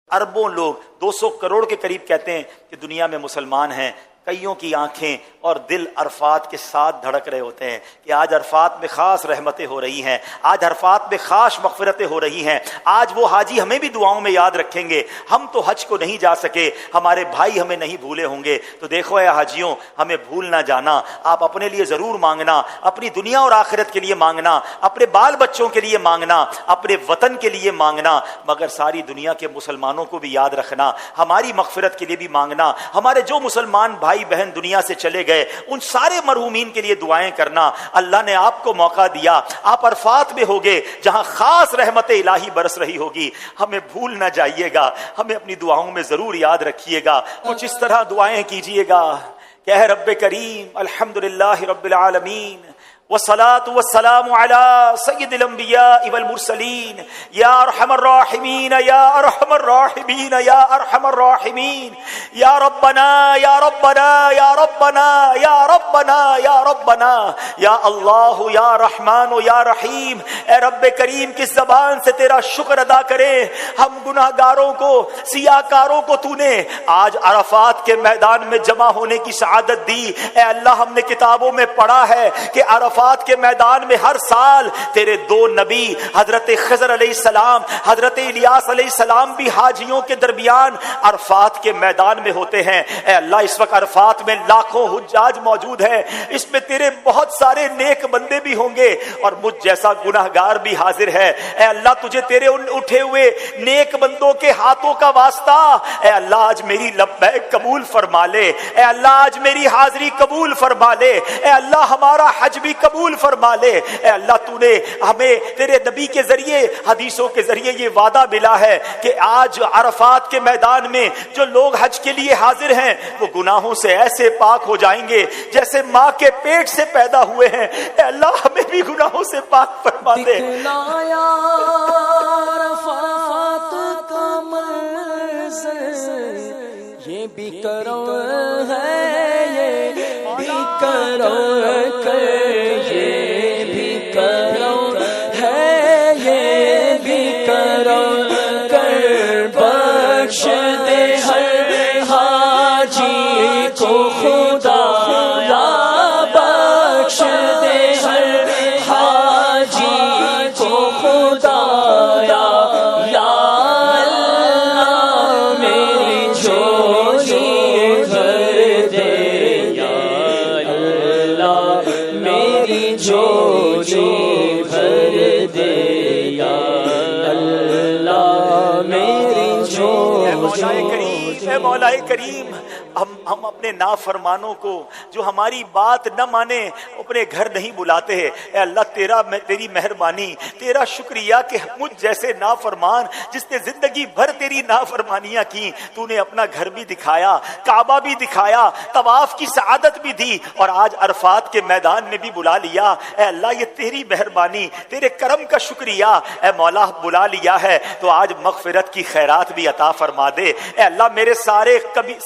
اربوں لوگ 200 کروڑ کے قریب کہتے ہیں کہ دنیا میں مسلمان ہیں. کئیوں کی آنکھیں اور دل عرفات کے ساتھ دھڑک رہے ہوتے ہیں کہ آج عرفات میں خاص رحمتیں ہو رہی ہیں, آج عرفات میں خاص مغفرتیں ہو رہی ہیں, آج وہ حاجی ہمیں بھی دعاؤں میں یاد رکھیں گے. ہم تو حج کو نہیں جا سکے, ہمارے بھائی ہمیں نہیں بھولے ہوں گے. تو دیکھو اے حاجیوں, ہمیں بھول نہ جانا. آپ اپنے لیے ضرور مانگنا, اپنی دنیا اور آخرت کے لیے مانگنا, اپنے بال بچوں کے لیے مانگنا, اپنے وطن کے لیے مانگنا, مگر ساری دنیا کے مسلمانوں کو بھی یاد رکھنا, ہماری مغفرت کے لیے بھی مانگنا. ہمارے جو مسلمان بھائی بہن دنیا سے چلے گئے ان سارے مرحومین کے لیے دعائیں کرنا. اللہ نے آپ کو موقع دیا, آپ عرفات میں ہوگے جہاں خاص رحمت الہی برس رہی ہوگی. ہمیں بھول نہ جائیے گا, ہمیں اپنی دعاؤں میں ضرور یاد رکھیے گا. کچھ اس طرح دعائیں کیجئے گا کہ اے رب کریم الحمدللہ رب العالمین والصلاة والسلام على سید الانبیاء والمرسلین یا ارحم الراحمین یا ارحم الراحمین یا ارحم الراحمین یا ربنا یا ربنا یا ربنا یا ربنا یا ربنا یا اللہ یا رحمان یا رحیم. اے رب کریم کس زبان سے تیرا شکر ادا کریں. ہم گناہگاروں کو, سیاہکاروں کو تو نے آج عرفات کے میدان میں جمع ہونے کی سعادت دی. اے اللہ ہم نے کتابوں میں پڑھا ہے کہ عرفات کے میدان میں ہر سال تیرے دو نبی حضرت خضر علیہ السلام, حضرت الیاس علیہ السلام بھی حاجیوں کے درمیان عرفات کے میدان میں ہوتے ہیں. اے اللہ اس وقت عرفات میں لاکھوں حجاج موجود ہیں, اس میں تیرے بہت سارے نیک بندے بھی ہوں گے اور مجھ جیسا گناہگار بھی حاضر ہے. اے اللہ تجھے تیرے ان اٹھے ہوئے نیک بندوں کے ہاتھوں کا واسطہ, اے اللہ آج میری لبیک قبول فرما لے. اے اللہ آج میری حاضری قبول فرما لے. اے اللہ ہمارا حج بھی قبول فرما لے. اے اللہ تو نے ہمیں تیرے نبی کے ذریعے, حدیثوں کے ذریعے یہ وعدہ ملا ہے کہ آج عرفات کے میدان میں جو لوگ حج کے لیے حاضر ہیں وہ گناہوں سے ایسے پاک ہو جائیں گے جیسے ماں کے پیٹ سے پیدا ہوئے ہیں. اے اللہ ہمیں بھی گناہوں سے پاک فرما دے. عرفات کا منظر یہ بھی کرو ہے, یہ بھی کرو مولا کریم ہم اپنے نافرمانوں کو جو ہماری بات نہ مانے اپنے گھر نہیں بلاتے. اے اللہ تیری مہربانی, تیرا شکریہ کہ مجھ جیسے نافرمان جس نے زندگی بھر تیری نافرمانیاں کی, تو نے اپنا گھر بھی دکھایا, کعبہ بھی دکھایا, طواف کی سعادت بھی دی اور آج عرفات کے میدان میں بھی بلا لیا. اے اللہ یہ تیری مہربانی, تیرے کرم کا شکریہ. اے مولا بلا لیا ہے تو آج مغفرت کی خیرات بھی عطا فرما دے. اے اللہ میرے سارے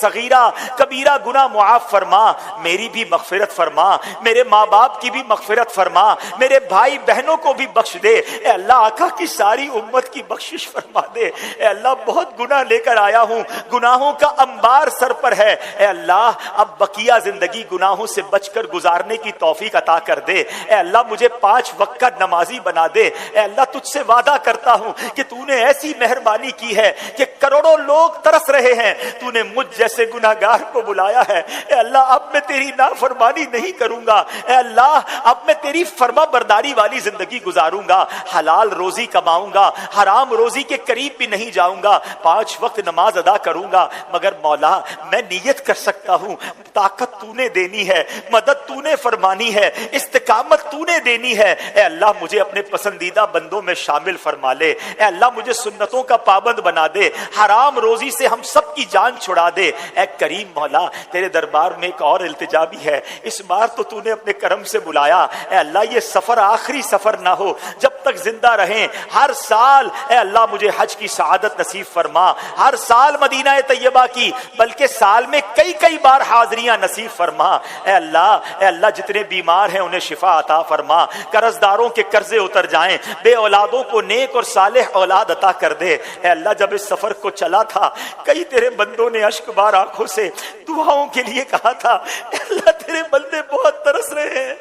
صغیرہ کبیرہ گناہ معاف فرما, میری بھی مغفرت فرما, میرے ماں باپ کی بھی مغفرت فرما, میرے بھائی بہنوں کو بھی بخش دے. اے اللہ آقا کی ساری امت کی بخشش فرما دے. اے اللہ بہت گناہ لے کر آیا ہوں, گناہوں کا انبار سر پر ہے. اے اللہ اب بقیہ زندگی گناہوں سے بچ کر گزارنے کی توفیق عطا کر دے. اے اللہ مجھے 5 وقت کا نمازی بنا دے. اے اللہ تجھ سے وعدہ کرتا ہوں کہ تو نے ایسی مہربانی کی ہے کہ کروڑوں لوگ ترس رہے ہیں, تو نے مجھ جیسے گناہگار کو بلایا ہے. اے اللہ اب میں تیری نافرمانی نہیں کروں گا. اے اللہ اب میں تیری فرما برداری والی زندگی گزاروں گا, حلال روزی کماؤں گا, حرام روزی کے قریب بھی نہیں جاؤں گا, 5 وقت نماز ادا کروں گا. مگر مولا میں نیت کر سکتا ہوں, طاقت تو نے دینی ہے, مدد تو نے فرمانی ہے, استقامت تو نے دینی ہے. اے اللہ مجھے اپنے پسندیدہ بندوں میں شامل فرما لے. اے اللہ مجھے سنتوں کا پابند بنا دے, حرام روزی سے ہم سب کی جان چھڑا دے. اے کریم مولا تیرے دربار میں ایک اور التجا بھی ہے, اس بار تو نے اپنے کرم سے بلایا. اے اللہ یہ سفر آخری سفر نہ ہو, جب تک زندہ رہیں ہر سال اے اللہ مجھے حج کی سعادت نصیب فرما, ہر سال مدینہ طیبہ کی بلکہ سال میں کئی بار حاضریاں نصیب فرما. اے اللہ جتنے بیمار ہیں انہیں شفا عطا فرما, قرض داروں کے قرضے اتر جائیں, بے اولادوں کو نیک اور صالح اولاد عطا کر دے. اے اللہ جب اس سفر کو چلا پڑھا تھا, کئی تیرے بندوں نے اشک بار آنکھوں سے دعاؤں کے لیے کہا تھا, اے اللہ تیرے بندے بہت ترس رہے ہیں,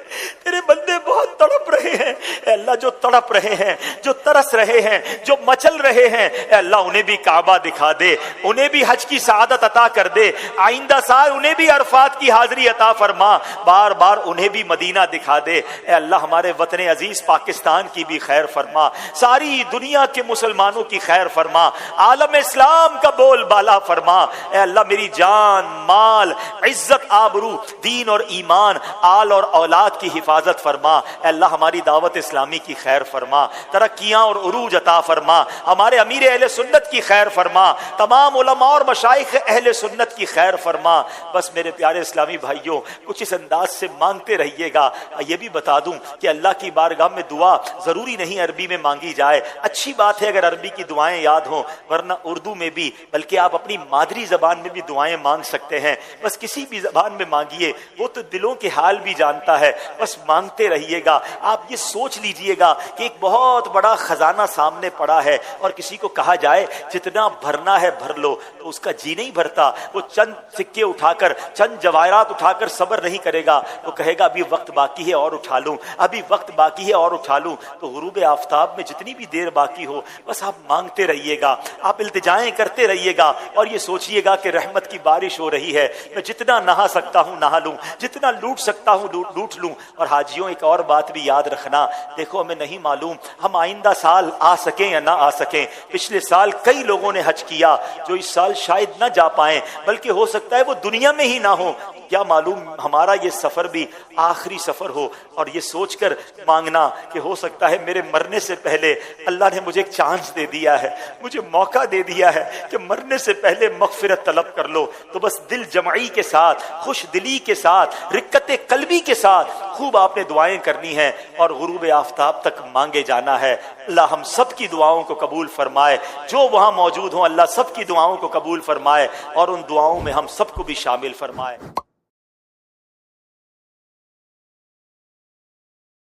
تیرے بندے بہت تڑپ رہے ہیں. اے اللہ جو تڑپ رہے ہیں, جو ترس رہے ہیں, جو مچل رہے ہیں, اے اللہ انہیں بھی کعبہ دکھا دے, انہیں بھی حج کی سعادت عطا کر دے, آئندہ سال انہیں بھی عرفات کی حاضری عطا فرما, بار بار انہیں بھی مدینہ دکھا دے. اے اللہ ہمارے وطن عزیز پاکستان کی بھی خیر فرما, ساری دنیا کے مسلمانوں کی خیر فرما, عالم اسلام کا بول بالا فرما. اے اللہ میری جان, مال, عزت, آبرو, دین اور ایمان, آل اور اولاد کی حفاظت فرما. اے اللہ ہماری دعوت اسلامی کی خیر فرما, ترقیاں اور عروج عطا فرما, ہمارے امیر اہل سنت کی خیر فرما, تمام علماء اور مشائخ اہل سنت کی خیر فرما. بس میرے پیارے اسلامی بھائیوں, کچھ اس انداز سے مانگتے رہیے گا. یہ بھی بتا دوں کہ اللہ کی بارگاہ میں دعا ضروری نہیں عربی میں مانگی جائے. اچھی بات ہے اگر عربی کی دعائیں یاد ہوں, ورنہ اردو میں بھی, بلکہ آپ اپنی مادری زبان میں بھی دعائیں مانگ سکتے ہیں. بس کسی بھی زبان میں مانگیے, وہ تو دلوں کے حال بھی جانتا ہے. بس مانگتے رہیے گا. آپ یہ سوچ لیجئے گا کہ ایک بہت بڑا خزانہ سامنے پڑا ہے, اور کسی کو کہا جائے جتنا بھرنا ہے بھر لو, تو اس کا جی نہیں بھرتا. وہ چند سکے اٹھا کر, چند جواہرات اٹھا کر صبر نہیں کرے گا, وہ کہے گا ابھی وقت باقی ہے اور اٹھا لوں, ابھی وقت باقی ہے اور اٹھا لوں. تو غروب آفتاب میں جتنی بھی دیر باقی ہو, بس آپ مانگتے رہیے گا, آپ التجائیں کرتے رہیے گا, اور یہ سوچئے گا کہ رحمت کی بارش ہو رہی ہے. میں جتنا نہا سکتا ہوں نہا لوں, جتنا لوٹ سکتا ہوں لوٹ لوں. اور حاجیوں ایک اور بات بھی یاد رکھنا, دیکھو ہمیں نہیں معلوم ہم آئندہ سال آ سکیں یا نہ آ سکیں. پچھلے سال کئی لوگوں نے حج کیا جو اس سال شاید نہ جا پائیں, بلکہ ہو سکتا ہے وہ دنیا میں ہی نہ ہو. کیا معلوم ہمارا یہ سفر بھی آخری سفر ہو. اور یہ سوچ کر مانگنا کہ ہو سکتا ہے میرے مرنے سے پہلے اللہ نے مجھے ایک چانس دے دیا ہے, مجھے موقع دے دیا ہے کہ مرنے سے پہلے مغفرت طلب کر لو. تو بس دل جمعی کے ساتھ, خوش دلی کے ساتھ, رقت قلبی کے ساتھ خوب آپ نے دعائیں کرنی ہیں, اور غروب آفتاب تک مانگے جانا ہے. اللہ ہم سب کی دعاؤں کو قبول فرمائے, جو وہاں موجود ہوں اللہ سب کی دعاؤں کو قبول فرمائے, اور ان دعاؤں میں ہم سب کو بھی شامل فرمائے.